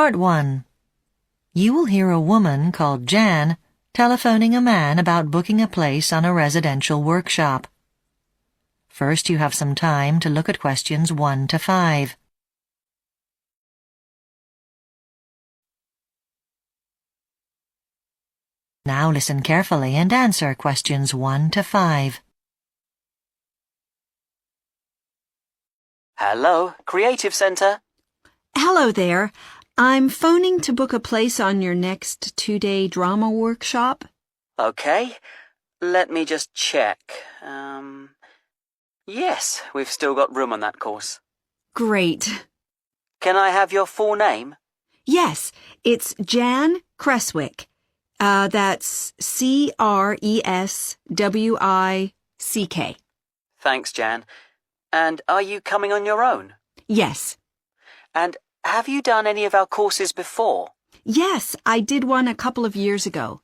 Part 1. You will hear a woman called Jan telephoning a man about booking a place on a residential workshop. First, you have some time to look at questions 1 to 5. Now listen carefully and answer questions 1 to 5. Hello, Creative Centre. Hello there. I'm phoning to book a place on your next 2-day drama workshop. Okay, let me just check. Yes, we've still got room on that course. Great. Can I have your full name? Yes, it's Jan Creswick. That's Creswick. Thanks, Jan. And are you coming on your own? Yes. And have you done any of our courses before? Yes, I did one a couple of years ago.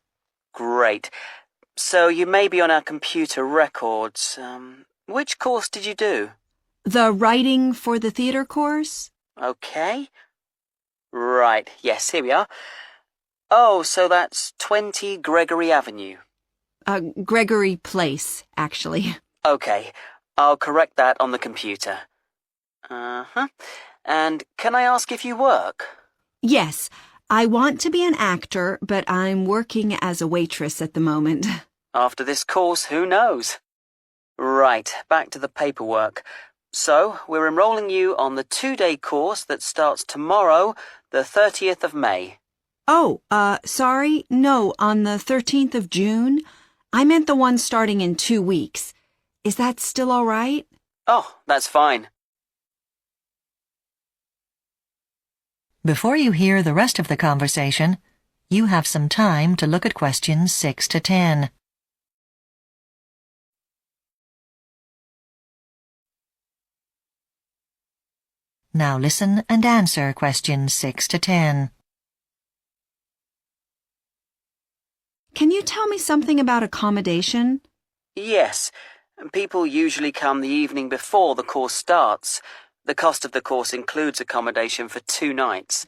Great. So you may be on our computer records. Which course did you do? The writing for the theater course? Okay. Right, yes, here we are. Oh, so that's 20 Gregory Avenue. Gregory Place, actually. Okay, I'll correct that on the computer. And can I ask if you work? Yes, I want to be an actor, but I'm working as a waitress at the moment. After this course, who knows? Right, back to the paperwork. So, we're enrolling you on the 2-day course that starts tomorrow, the 30th of May. Oh, sorry, no, on the 13th of June. I meant the one starting in 2 weeks. Is that still all right? Oh, that's fine. Before you hear the rest of the conversation, you have some time to look at questions 6 to 10. Now listen and answer questions 6 to 10. Can you tell me something about accommodation? Yes, people usually come the evening before the course starts. The cost of the course includes accommodation for 2 nights.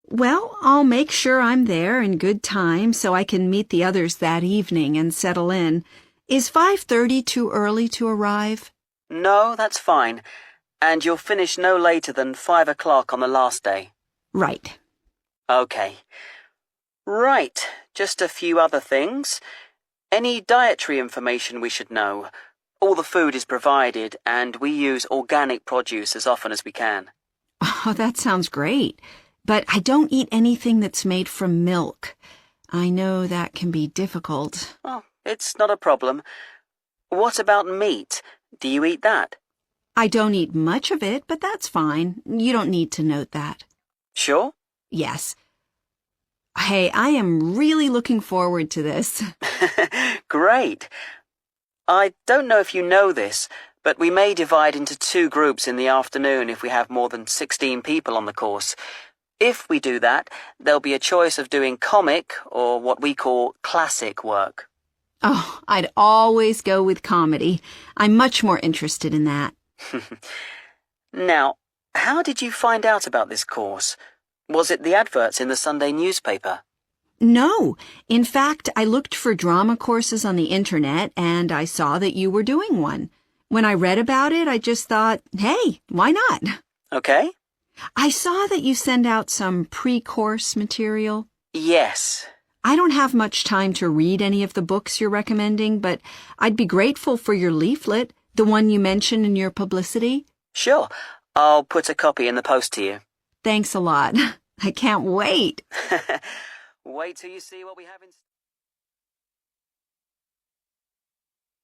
Well, I'll make sure I'm there in good time so I can meet the others that evening and settle in. Is 5:30 too early to arrive? No, that's fine. And you'll finish no later than 5 o'clock on the last day. Right. Okay. Right, just a few other things. Any dietary information we should know? All the food is provided, and we use organic produce as often as we can. Oh, that sounds great. But I don't eat anything that's made from milk. I know that can be difficult. Oh, it's not a problem. What about meat? Do you eat that? I don't eat much of it, but that's fine. You don't need to note that. Sure? Yes. Hey, I am really looking forward to this. Great. I don't know if you know this, but we may divide into 2 groups in the afternoon if we have more than 16 people on the course. If we do that, there'll be a choice of doing comic or what we call classic work. Oh, I'd always go with comedy. I'm much more interested in that. Now, how did you find out about this course? Was it the adverts in the Sunday newspaper? No. In fact, I looked for drama courses on the internet and I saw that you were doing one. When I read about it, I just thought, hey, why not? Okay. I saw that you send out some pre-course material. Yes. I don't have much time to read any of the books you're recommending, but I'd be grateful for your leaflet, the one you mentioned in your publicity. Sure. I'll put a copy in the post to you. Thanks a lot. I can't wait. Wait till you see what we have in...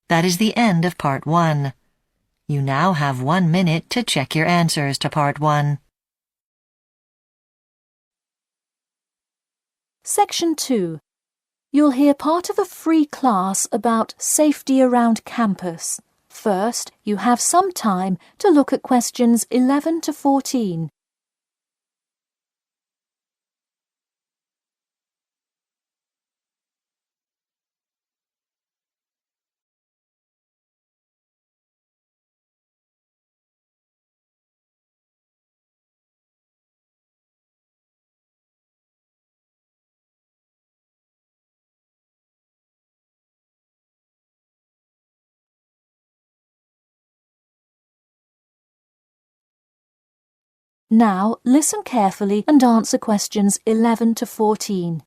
That is the end of Part 1. You now have 1 minute to check your answers to Part 1. Section 2. You'll hear part of a free class about safety around campus. First, you have some time to look at questions 11 to 14. Now listen carefully and answer questions 11 to 14.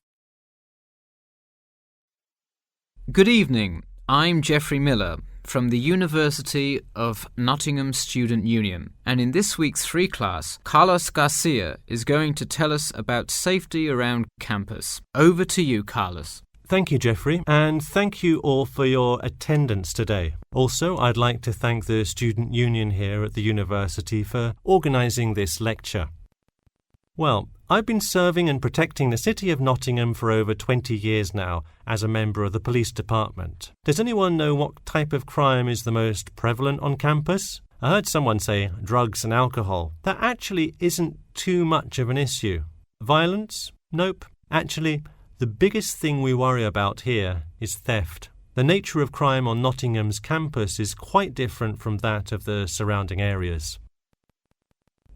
Good evening. I'm Geoffrey Miller from the University of Nottingham Student Union, and in this week's free class, Carlos Garcia is going to tell us about safety around campus. Over to you, Carlos. Thank you, Geoffrey, and thank you all for your attendance today. Also, I'd like to thank the Student Union here at the university for organising this lecture. Well, I've been serving and protecting the city of Nottingham for over 20 years now as a member of the police department. Does anyone know what type of crime is the most prevalent on campus? I heard someone say drugs and alcohol. That actually isn't too much of an issue. Violence? Nope. Actually, the biggest thing we worry about here is theft. The nature of crime on Nottingham's campus is quite different from that of the surrounding areas.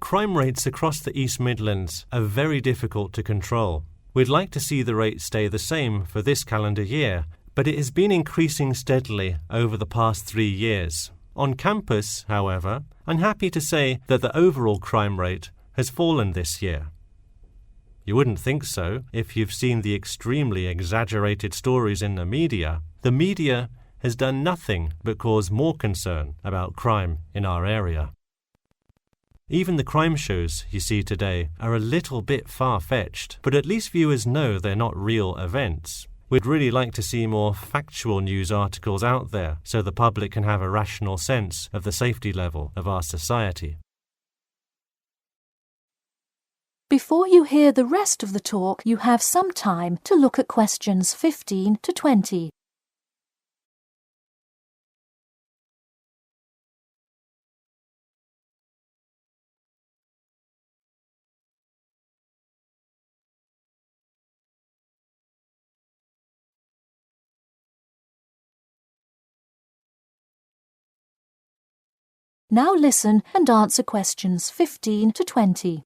Crime rates across the East Midlands are very difficult to control. We'd like to see the rate stay the same for this calendar year, but it has been increasing steadily over the past 3 years. On campus, however, I'm happy to say that the overall crime rate has fallen this year. You wouldn't think so if you've seen the extremely exaggerated stories in the media. The media has done nothing but cause more concern about crime in our area. Even the crime shows you see today are a little bit far-fetched, but at least viewers know they're not real events. We'd really like to see more factual news articles out there so the public can have a rational sense of the safety level of our society. Before you hear the rest of the talk, you have some time to look at questions 15 to 20. Now listen and answer questions 15 to 20.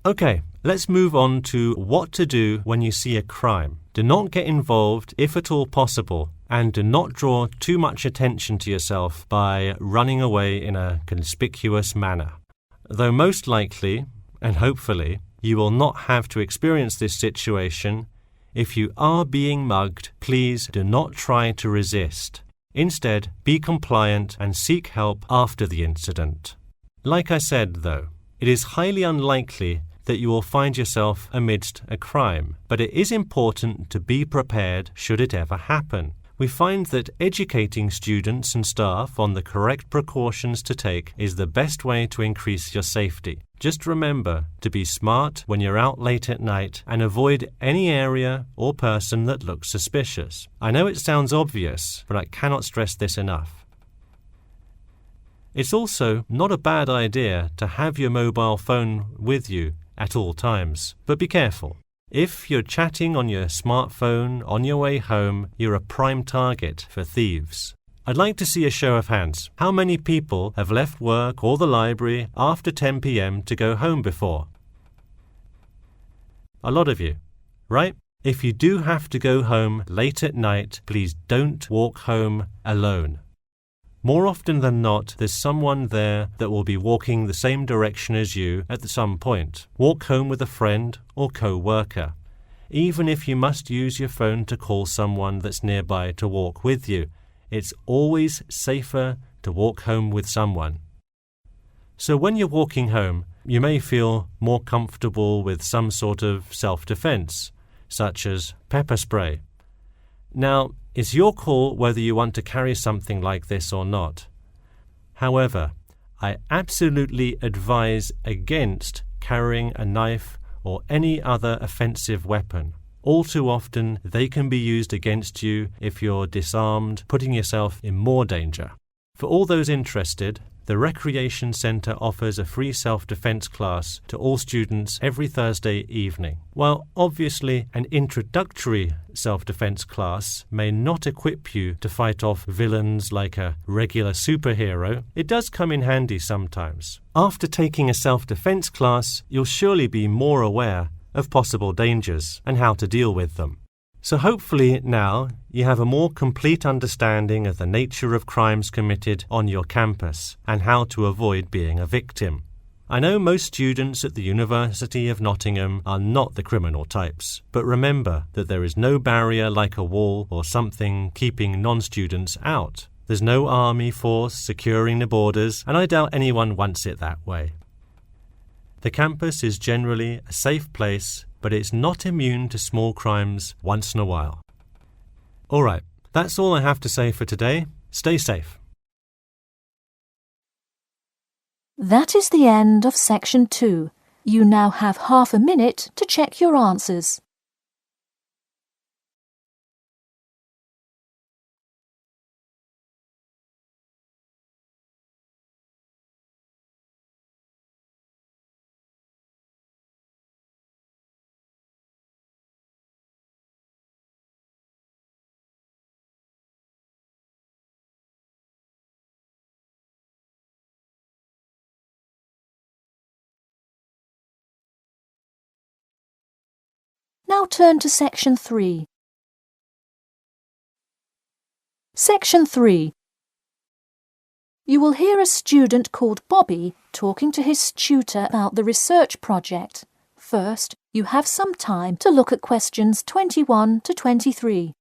Okay, let's move on to what to do when you see a crime. Do not get involved if at all possible, and do not draw too much attention to yourself by running away in a conspicuous manner. Though most likely, and hopefully, you will not have to experience this situation, if you are being mugged, please do not try to resist. Instead, be compliant and seek help after the incident. Like I said, though, it is highly unlikely that you will find yourself amidst a crime, but it is important to be prepared should it ever happen. We find that educating students and staff on the correct precautions to take is the best way to increase your safety. Just remember to be smart when you're out late at night and avoid any area or person that looks suspicious. I know it sounds obvious, but I cannot stress this enough. It's also not a bad idea to have your mobile phone with you at all times, but be careful. If you're chatting on your smartphone on your way home, you're a prime target for thieves. I'd like to see a show of hands. How many people have left work or the library after 10 p.m. to go home before? A lot of you, right? If you do have to go home late at night, please don't walk home alone. More often than not, there's someone there that will be walking the same direction as you at some point. Walk home with a friend or co-worker. Even if you must use your phone to call someone that's nearby to walk with you, it's always safer to walk home with someone. So when you're walking home, you may feel more comfortable with some sort of self-defense, such as pepper spray. Now, it's your call whether you want to carry something like this or not. However, I absolutely advise against carrying a knife or any other offensive weapon. All too often, they can be used against you if you're disarmed, putting yourself in more danger. For all those interested, the Recreation Centre offers a free self-defense class to all students every Thursday evening. While obviously an introductory self-defense class may not equip you to fight off villains like a regular superhero, it does come in handy sometimes. After taking a self-defense class, you'll surely be more aware of possible dangers and how to deal with them. So hopefully now you have a more complete understanding of the nature of crimes committed on your campus and how to avoid being a victim. I know most students at the University of Nottingham are not the criminal types, but remember that there is no barrier like a wall or something keeping non-students out. There's no army force securing the borders, and I doubt anyone wants it that way. The campus is generally a safe place, but it's not immune to small crimes once in a while. All right, that's all I have to say for today. Stay safe. That is the end of section 2. You now have half a minute to check your answers. Now turn to section 3. Section 3. You will hear a student called Bobby talking to his tutor about the research project. First, you have some time to look at questions 21 to 23.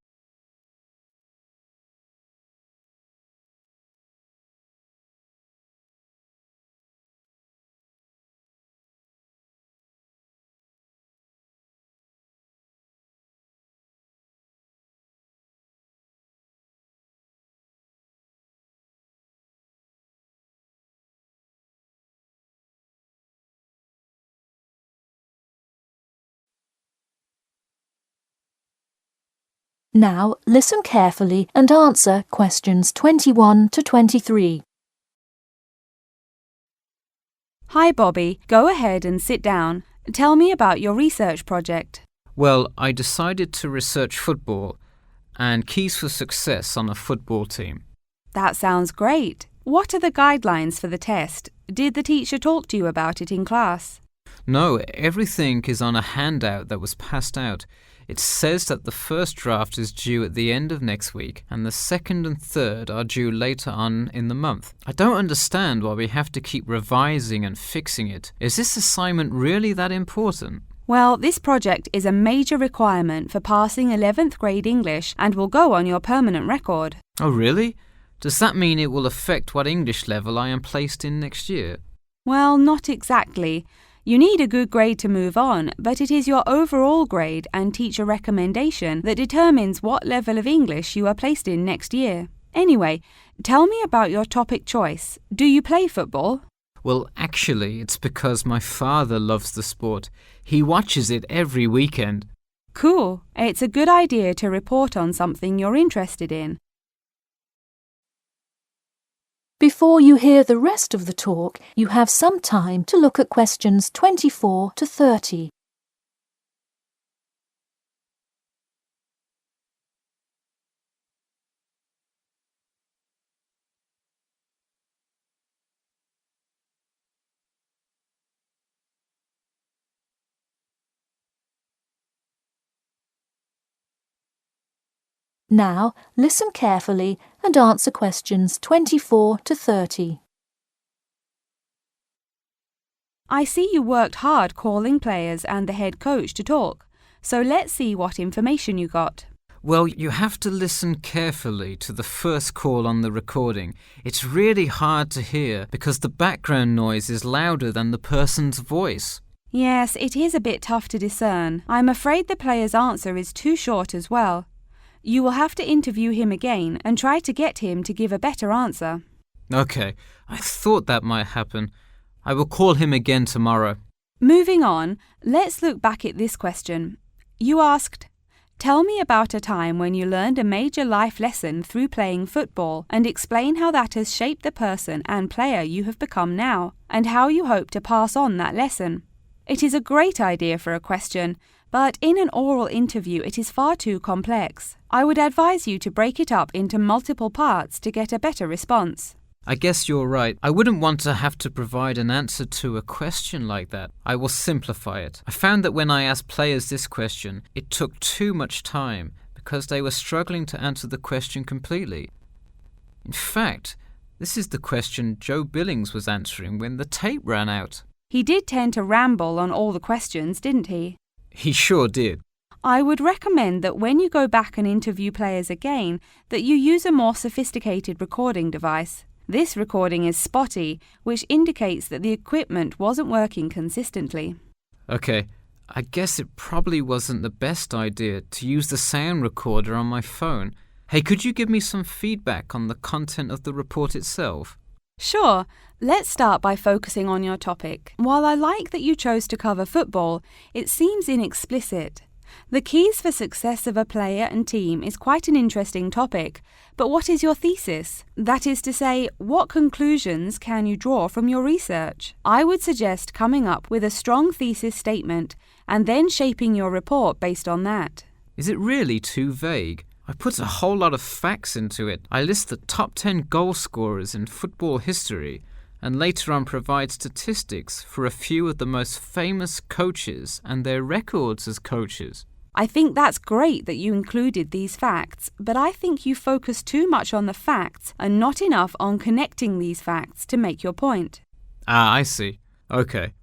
Now listen carefully and answer questions 21 to 23. Hi, Bobby. Go ahead and sit down. Tell me about your research project. Well, I decided to research football and keys for success on a football team. That sounds great. What are the guidelines for the test? Did the teacher talk to you about it in class? No, everything is on a handout that was passed out. It says that the first draft is due at the end of next week and the second and third are due later on in the month. I don't understand why we have to keep revising and fixing it. Is this assignment really that important? Well, this project is a major requirement for passing 11th grade English and will go on your permanent record. Oh, really? Does that mean it will affect what English level I am placed in next year? Well, not exactly. You need a good grade to move on, but it is your overall grade and teacher recommendation that determines what level of English you are placed in next year. Anyway, tell me about your topic choice. Do you play football? Well, actually, it's because my father loves the sport. He watches it every weekend. Cool. It's a good idea to report on something you're interested in. Before you hear the rest of the talk, you have some time to look at questions 24 to 30. Now, listen carefully and answer questions 24 to 30. I see you worked hard calling players and the head coach to talk, so let's see what information you got. Well, you have to listen carefully to the first call on the recording. It's really hard to hear because the background noise is louder than the person's voice. Yes, it is a bit tough to discern. I'm afraid the player's answer is too short as well. You will have to interview him again and try to get him to give a better answer. Okay, I thought that might happen. I will call him again tomorrow. Moving on, let's look back at this question. You asked, tell me about a time when you learned a major life lesson through playing football and explain how that has shaped the person and player you have become now and how you hope to pass on that lesson. It is a great idea for a question, but in an oral interview it is far too complex. I would advise you to break it up into multiple parts to get a better response. I guess you're right. I wouldn't want to have to provide an answer to a question like that. I will simplify it. I found that when I asked players this question, it took too much time because they were struggling to answer the question completely. In fact, this is the question Joe Billings was answering when the tape ran out. He did tend to ramble on all the questions, didn't he? He sure did. I would recommend that when you go back and interview players again, that you use a more sophisticated recording device. This recording is spotty, which indicates that the equipment wasn't working consistently. Okay, I guess it probably wasn't the best idea to use the sound recorder on my phone. Hey, could you give me some feedback on the content of the report itself? Sure, let's start by focusing on your topic. While I like that you chose to cover football, it seems inexplicit. The keys for success of a player and team is quite an interesting topic, but what is your thesis? That is to say, what conclusions can you draw from your research? I would suggest coming up with a strong thesis statement and then shaping your report based on that. Is it really too vague? I put a whole lot of facts into it. I list the top 10 goal scorers in football history and later on provide statistics for a few of the most famous coaches and their records as coaches. I think that's great that you included these facts, but I think you focus too much on the facts and not enough on connecting these facts to make your point. Ah, I see. Okay.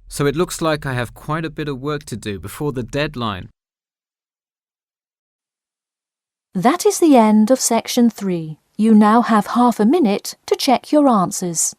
So it looks like I have quite a bit of work to do before the deadline. That is the end of section 3. You now have half a minute to check your answers.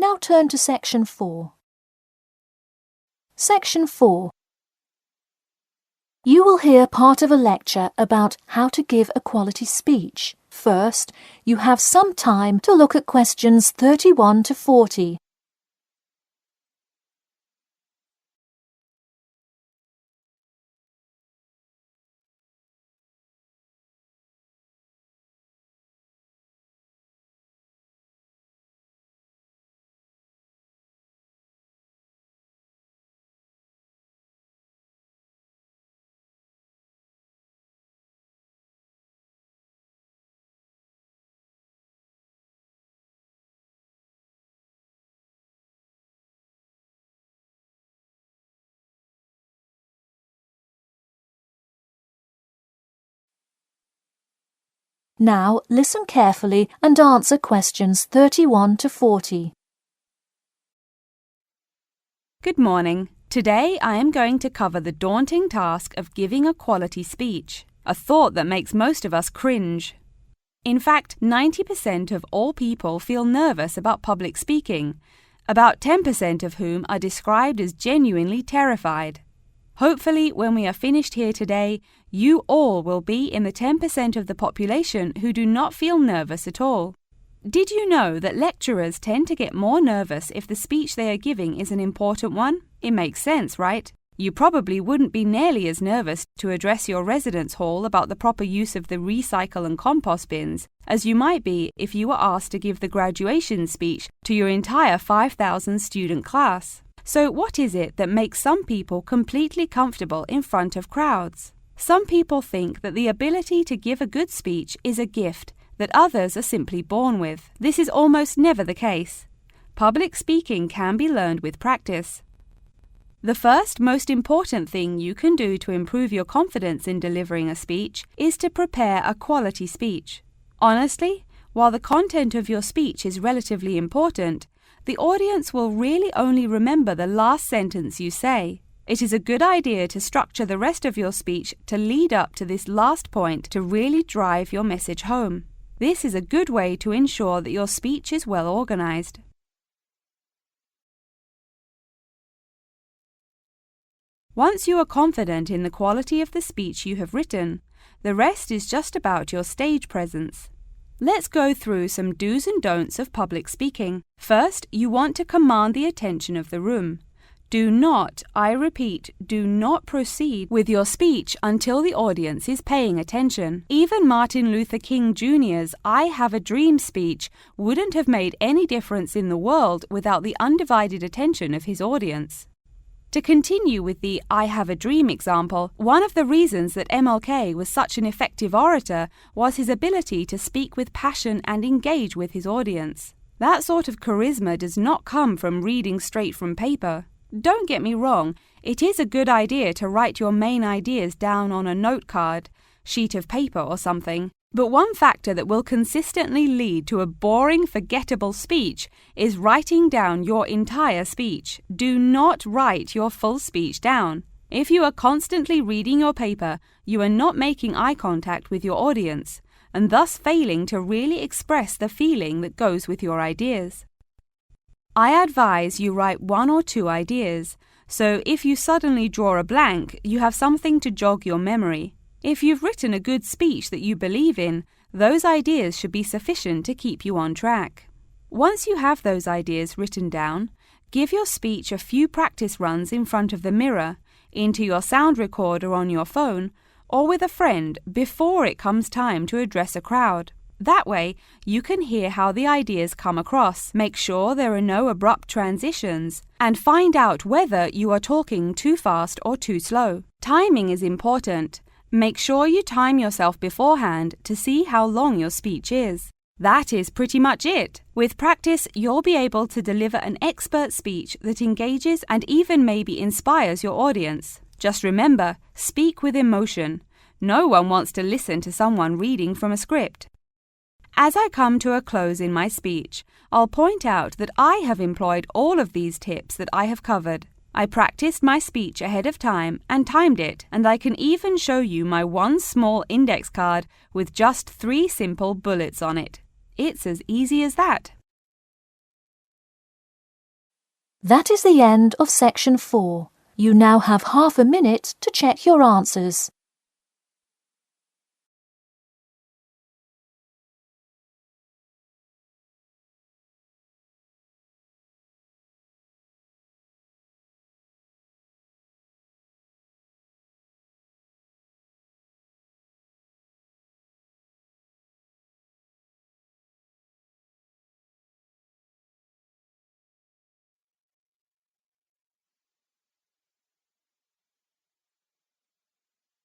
Now turn to section 4. Section 4. You will hear part of a lecture about how to give a quality speech. First, you have some time to look at questions 31 to 40. Now listen carefully and answer questions 31 to 40. Good morning. Today I am going to cover the daunting task of giving a quality speech, a thought that makes most of us cringe. In fact, 90% of all people feel nervous about public speaking, about 10% of whom are described as genuinely terrified. Hopefully, when we are finished here today, you all will be in the 10% of the population who do not feel nervous at all. Did you know that lecturers tend to get more nervous if the speech they are giving is an important one? It makes sense, right? You probably wouldn't be nearly as nervous to address your residence hall about the proper use of the recycle and compost bins as you might be if you were asked to give the graduation speech to your entire 5,000 student class. So what is it that makes some people completely comfortable in front of crowds? Some people think that the ability to give a good speech is a gift that others are simply born with. This is almost never the case. Public speaking can be learned with practice. The first most important thing you can do to improve your confidence in delivering a speech is to prepare a quality speech. Honestly, while the content of your speech is relatively important, the audience will really only remember the last sentence you say. It is a good idea to structure the rest of your speech to lead up to this last point to really drive your message home. This is a good way to ensure that your speech is well organized. Once you are confident in the quality of the speech you have written, the rest is just about your stage presence. Let's go through some do's and don'ts of public speaking. First, you want to command the attention of the room. Do not, I repeat, do not proceed with your speech until the audience is paying attention. Even Martin Luther King Jr.'s I Have a Dream speech wouldn't have made any difference in the world without the undivided attention of his audience. To continue with the I Have a Dream example, one of the reasons that MLK was such an effective orator was his ability to speak with passion and engage with his audience. That sort of charisma does not come from reading straight from paper. Don't get me wrong, it is a good idea to write your main ideas down on a note card, sheet of paper or something. But one factor that will consistently lead to a boring, forgettable speech is writing down your entire speech. Do not write your full speech down. If you are constantly reading your paper, you are not making eye contact with your audience, and thus failing to really express the feeling that goes with your ideas. I advise you write 1 or 2 ideas, so if you suddenly draw a blank, you have something to jog your memory. If you've written a good speech that you believe in, those ideas should be sufficient to keep you on track. Once you have those ideas written down, give your speech a few practice runs in front of the mirror, into your sound recorder on your phone, or with a friend before it comes time to address a crowd. That way, you can hear how the ideas come across, make sure there are no abrupt transitions, and find out whether you are talking too fast or too slow. Timing is important. Make sure you time yourself beforehand to see how long your speech is. That is pretty much it. With practice, you'll be able to deliver an expert speech that engages and even maybe inspires your audience. Just remember, speak with emotion. No one wants to listen to someone reading from a script. As I come to a close in my speech, I'll point out that I have employed all of these tips that I have covered. I practiced my speech ahead of time and timed it, and I can even show you my one small index card with just 3 simple bullets on it. It's as easy as that. That is the end of section 4. You now have half a minute to check your answers.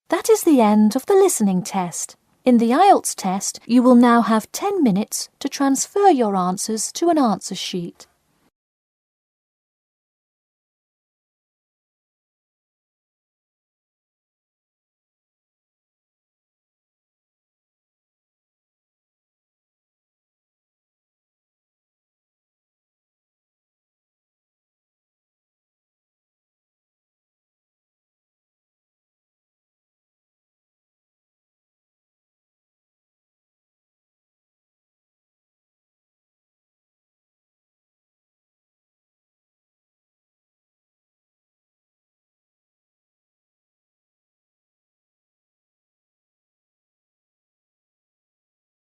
That is the end of the listening test. In the Ielts test, you will now have 10 minutes to transfer your answers to an answer sheet.